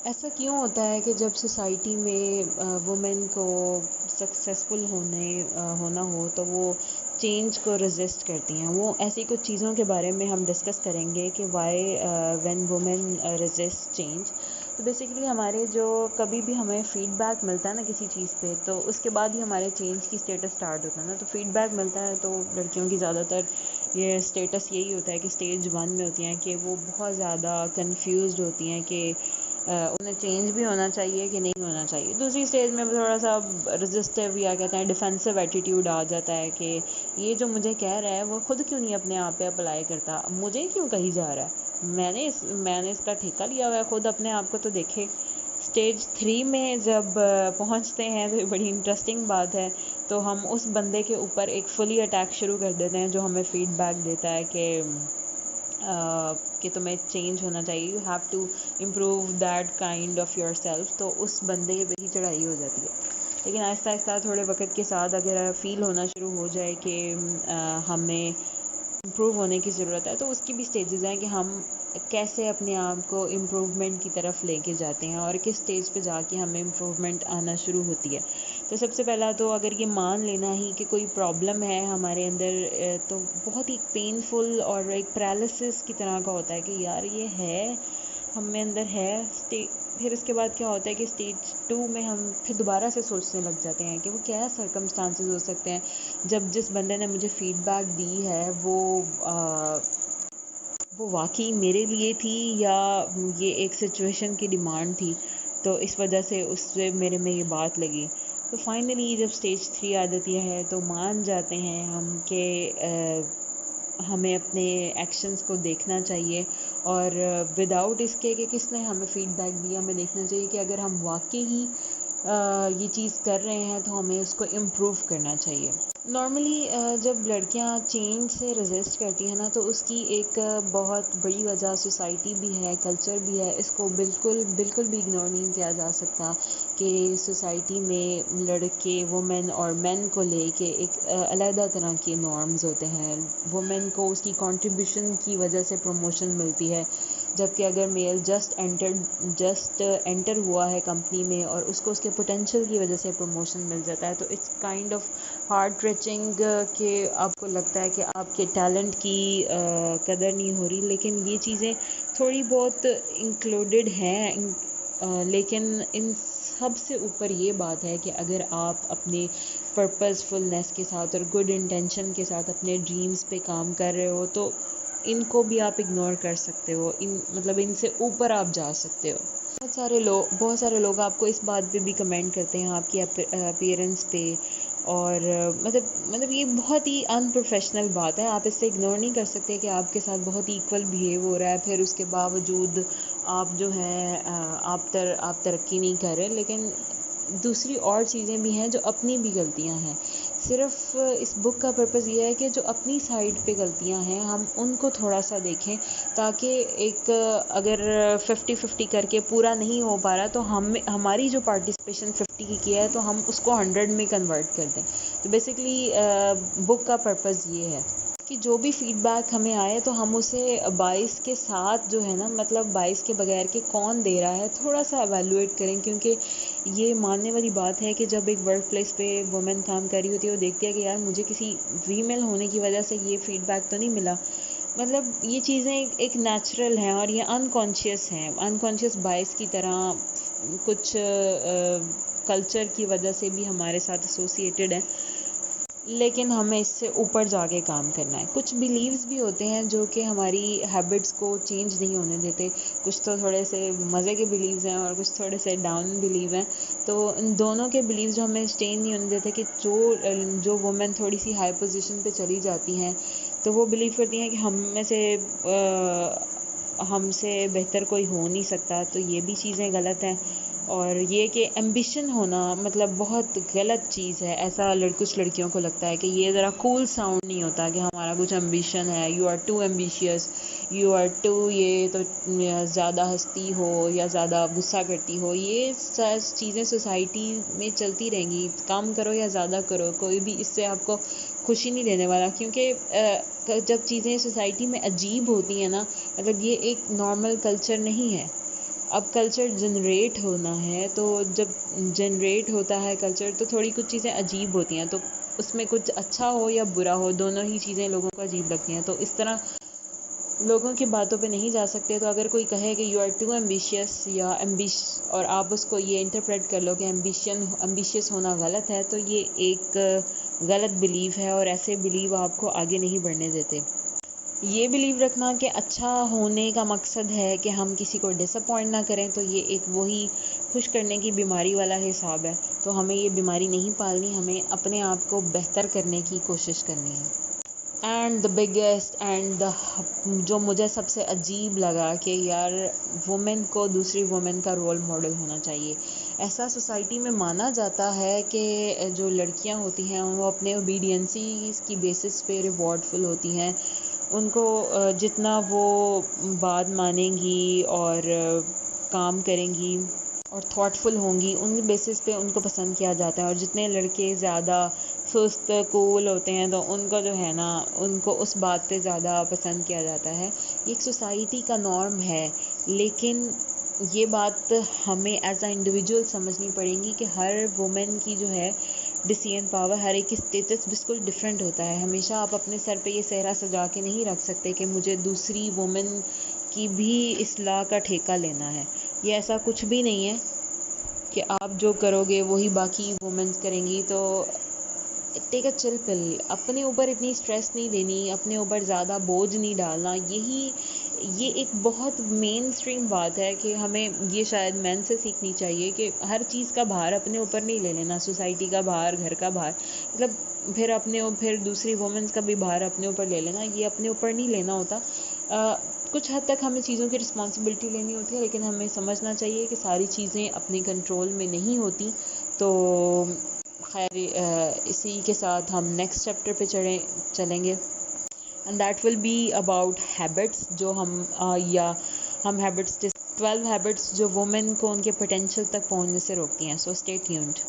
ایسا کیوں ہوتا ہے کہ جب سوسائٹی میں وومن کو سکسیزفل ہونا ہو تو وہ چینج کو ریزسٹ کرتی ہیں؟ وہ ایسی کچھ چیزوں کے بارے میں ہم ڈسکس کریں گے کہ why when women resist change. تو بیسیکلی ہمارے جو کبھی بھی ہمیں فیڈ بیک ملتا ہے نا کسی چیز پہ، تو اس کے بعد ہی ہمارے چینج کی اسٹیٹس اسٹارٹ ہوتا ہے نا. تو فیڈ بیک ملتا ہے تو لڑکیوں کی زیادہ تر یہ اسٹیٹس یہی ہوتا ہے کہ اسٹیج 1 میں ہوتی ہیں کہ وہ بہت زیادہ کنفیوزڈ ہوتی ہیں کہ انہیں چینج بھی ہونا چاہیے کہ نہیں ہونا چاہیے. دوسری اسٹیج میں تھوڑا سا رجسٹیو یا کہتے ہیں ڈیفینسو ایٹیٹیوڈ آ جاتا ہے کہ یہ جو مجھے کہہ رہا ہے وہ خود کیوں نہیں اپنے آپ پہ اپلائی کرتا، مجھے کیوں کہی جا رہا ہے، میں نے اس کا ٹھیکہ لیا ہوا ہے، خود اپنے آپ کو تو دیکھے. اسٹیج 3 میں جب پہنچتے ہیں تو یہ بڑی انٹرسٹنگ بات ہے. تو ہم اس بندے کے اوپر ایک فلی اٹیک شروع کر دیتے ہیں جو ہمیں فیڈ بیک دیتا ہے کہ تمہیں چینج ہونا چاہیے، you have to improve that kind of yourself. تو اس بندے پہ ہی چڑھائی ہو جاتی ہے. لیکن آہستہ آہستہ تھوڑے وقت کے ساتھ اگر فیل ہونا شروع ہو جائے کہ ہمیں امپروو ہونے کی ضرورت ہے، تو اس کی بھی سٹیجز ہیں کہ ہم کیسے اپنے آپ کو امپروومنٹ کی طرف لے کے جاتے ہیں اور کس سٹیج پہ جا کے ہمیں امپروومنٹ آنا شروع ہوتی ہے. تو سب سے پہلا تو اگر یہ مان لینا ہی کہ کوئی پرابلم ہے ہمارے اندر، تو بہت ہی پینفل اور ایک پیرالسس کی طرح کا ہوتا ہے کہ یار یہ ہے ہم میں اندر ہے. پھر اس کے بعد کیا ہوتا ہے کہ اسٹیج 2 میں ہم پھر دوبارہ سے سوچنے لگ جاتے ہیں کہ وہ کیا سرکمسٹانسز ہو سکتے ہیں جب جس بندے نے مجھے فیڈ بیک دی ہے وہ واقعی میرے لیے تھی یا یہ ایک سچویشن کی ڈیمانڈ تھی، تو اس وجہ سے اس سے میرے میں یہ بات لگی. تو فائنلی جب اسٹیج 3 آ جاتی ہے تو مان جاتے ہیں ہم کہ ہمیں اپنے ایکشنز کو دیکھنا چاہیے اور وداؤٹ اس کے کہ کس نے ہمیں فیڈ بیک دیا، ہمیں دیکھنا چاہیے کہ اگر ہم واقعی ہی یہ چیز کر رہے ہیں تو ہمیں اس کو امپروو کرنا چاہیے. نارملی جب لڑکیاں چینج سے ریزسٹ کرتی ہیں نا تو اس کی ایک بہت بڑی وجہ سوسائٹی بھی ہے، کلچر بھی ہے. اس کو بالکل بالکل بھی اگنور نہیں کیا جا سکتا کہ سوسائٹی میں لڑکے وومن اور مین کو لے کے ایک علیحدہ طرح کے نارمز ہوتے ہیں. وومن کو اس کی کنٹریبیوشن کی وجہ سے پروموشن ملتی ہے، جبکہ اگر میل جسٹ انٹر ہوا ہے کمپنی میں اور اس کو اس کے پوٹینشیل کی وجہ سے پروموشن مل جاتا ہے، تو it's kind of heart touching کہ آپ کو لگتا ہے کہ آپ کے ٹیلنٹ کی قدر نہیں ہو رہی. لیکن یہ چیزیں تھوڑی بہت انکلوڈڈ ہیں، لیکن ان سب سے اوپر یہ بات ہے کہ اگر آپ اپنے پرپز فلنس کے ساتھ اور گڈ انٹینشن کے ساتھ اپنے ڈریمز پہ کام کر رہے ہو تو ان کو بھی آپ اگنور کر سکتے ہو، مطلب ان سے اوپر آپ جا سکتے ہو. بہت سارے لوگ آپ کو اس بات پہ بھی کمنٹ کرتے ہیں آپ کی اپیرنس پہ، اور مطلب یہ بہت ہی ان پروفیشنل بات ہے. آپ اس سے اگنور نہیں کر سکتے کہ آپ کے ساتھ بہت ایکول بیہیو ہو رہا ہے، پھر اس کے باوجود آپ جو ہیں آپ ترقی نہیں کر رہے. لیکن دوسری اور چیزیں بھی ہیں جو اپنی بھی غلطیاں ہیں. صرف اس بک کا پرپس یہ ہے کہ جو اپنی سائڈ پہ غلطیاں ہیں ہم ان کو تھوڑا سا دیکھیں، تاکہ ایک اگر 50-50 کر کے پورا نہیں ہو پا رہا تو ہماری جو پارٹیسپیشن 50 کی ہے تو ہم اس کو 100 میں کنورٹ کر دیں. تو بیسکلی بک کا پرپس یہ ہے کہ جو بھی فیڈ بیک ہمیں آئے تو ہم اسے 22 کے ساتھ جو ہے نا، مطلب 22 کے بغیر کہ کون دے رہا ہے، تھوڑا سا ایویلویٹ کریں. کیونکہ یہ ماننے والی بات ہے کہ جب ایک ورک پلیس پہ وومن کام کر رہی ہوتی ہے وہ دیکھتی ہے کہ یار مجھے کسی فیمیل ہونے کی وجہ سے یہ فیڈ بیک تو نہیں ملا. مطلب یہ چیزیں ایک نیچرل ہیں اور یہ انکانشیس بائس کی طرح کچھ کلچر کی وجہ سے بھی ہمارے ساتھ ایسوسیٹیڈ ہیں. لیکن ہمیں اس سے اوپر جا کے کام کرنا ہے. کچھ بیلیوز بھی ہوتے ہیں جو کہ ہماری ہیبٹس کو چینج نہیں ہونے دیتے. کچھ تو تھوڑے سے مزے کے بیلیوز ہیں اور کچھ تھوڑے سے ڈاؤن بیلیو ہیں. تو ان دونوں کے بیلیوز جو ہمیں چینج نہیں ہونے دیتے کہ جو وومن تھوڑی سی ہائی پوزیشن پہ چلی جاتی ہیں تو وہ بلیو کرتی ہیں کہ ہم سے بہتر کوئی ہو نہیں سکتا. تو یہ بھی چیزیں غلط ہیں. اور یہ کہ ایمبیشن ہونا مطلب بہت غلط چیز ہے. ایسا کچھ لڑکیوں کو لگتا ہے کہ یہ ذرا کول ساؤنڈ نہیں ہوتا کہ ہمارا کچھ ایمبیشن ہے. You are too ambitious, you are too یہ تو زیادہ ہنستی ہو یا زیادہ غصہ کرتی ہو. یہ چیزیں سوسائٹی میں چلتی رہیں گی. کم کرو یا زیادہ کرو، کوئی بھی اس سے آپ کو خوشی نہیں دینے والا. کیونکہ جب چیزیں سوسائٹی میں عجیب ہوتی ہیں نا، مطلب یہ ایک نارمل کلچر نہیں ہے. اب کلچر جنریٹ ہونا ہے، تو جب جنریٹ ہوتا ہے کلچر تو تھوڑی کچھ چیزیں عجیب ہوتی ہیں، تو اس میں کچھ اچھا ہو یا برا ہو دونوں ہی چیزیں لوگوں کو عجیب لگتی ہیں، تو اس طرح لوگوں کی باتوں پہ نہیں جا سکتے۔ تو اگر کوئی کہے کہ یو آر ٹو ایمبیشیس یا اور آپ اس کو یہ انٹرپریٹ کر لو کہ ایمبیشیس ہونا غلط ہے، تو یہ ایک غلط بلیف ہے، اور ایسے بلیو آپ کو آگے نہیں بڑھنے دیتے۔ یہ بلیو رکھنا کہ اچھا ہونے کا مقصد ہے کہ ہم کسی کو ڈس اپوائنٹ نہ کریں، تو یہ ایک وہی خوش کرنے کی بیماری والا حساب ہے۔ تو ہمیں یہ بیماری نہیں پالنی، ہمیں اپنے آپ کو بہتر کرنے کی کوشش کرنی ہے۔ اینڈ دا بگیسٹ اینڈ جو مجھے سب سے عجیب لگا کہ یار وومن کو دوسری وومن کا رول ماڈل ہونا چاہیے۔ ایسا سوسائٹی میں مانا جاتا ہے کہ جو لڑکیاں ہوتی ہیں وہ اپنے اوبیڈینسیز کی بیسس پہ ریوارڈ فل ہوتی ہیں، ان کو جتنا وہ بات مانیں گی اور کام کریں گی اور تھاٹ فل ہوں گی، ان بیسس پہ ان کو پسند کیا جاتا ہے، اور جتنے لڑکے زیادہ سست کول ہوتے ہیں تو ان کو جو ہے نا ان کو اس بات پہ زیادہ پسند کیا جاتا ہے۔ یہ ایک سوسائٹی کا نارم ہے، لیکن یہ بات ہمیں ایز اے انڈیویجول سمجھنی پڑے گی کہ ہر وومن کی جو ہے ڈیسیژن پاور، ہر ایک کی اسٹیٹس بالکل ڈفرینٹ ہوتا ہے۔ ہمیشہ آپ اپنے سر پہ یہ صحرا سجا کے نہیں رکھ سکتے کہ مجھے دوسری وومن کی بھی اصلاح کا ٹھیکہ لینا ہے۔ یہ ایسا کچھ بھی نہیں ہے کہ آپ جو کرو گے وہی باقی وومنس کریں گی۔ تو ٹیک اے چل پل، اپنے اوپر اتنی اسٹریس نہیں دینی، اپنے اوپر زیادہ بوجھ نہیں ڈالنا۔ یہ ایک بہت مین اسٹریم بات ہے کہ ہمیں یہ شاید مین سے سیکھنی چاہیے کہ ہر چیز کا بھار اپنے اوپر نہیں لے لینا، سوسائٹی کا بھار، گھر کا بھار، مطلب پھر دوسری وومنس کا بھی بھار اپنے اوپر لے لینا، یہ اپنے اوپر نہیں لینا ہوتا۔ کچھ حد تک ہمیں چیزوں کی رسپانسبلٹی لینی ہوتی ہے، لیکن ہمیں سمجھنا چاہیے کہ ساری چیزیں اپنے کنٹرول میں نہیں ہوتی۔ تو خیر اسی کے ساتھ ہم نیکسٹ چیپٹر پہ چلیں گے، and that will be about habits, جو ہم ہیبٹس 12 ہیبٹس جو وومن کو ان کے پوٹینشیل تک پہنچنے سے روکتی ہیں۔ So stay tuned.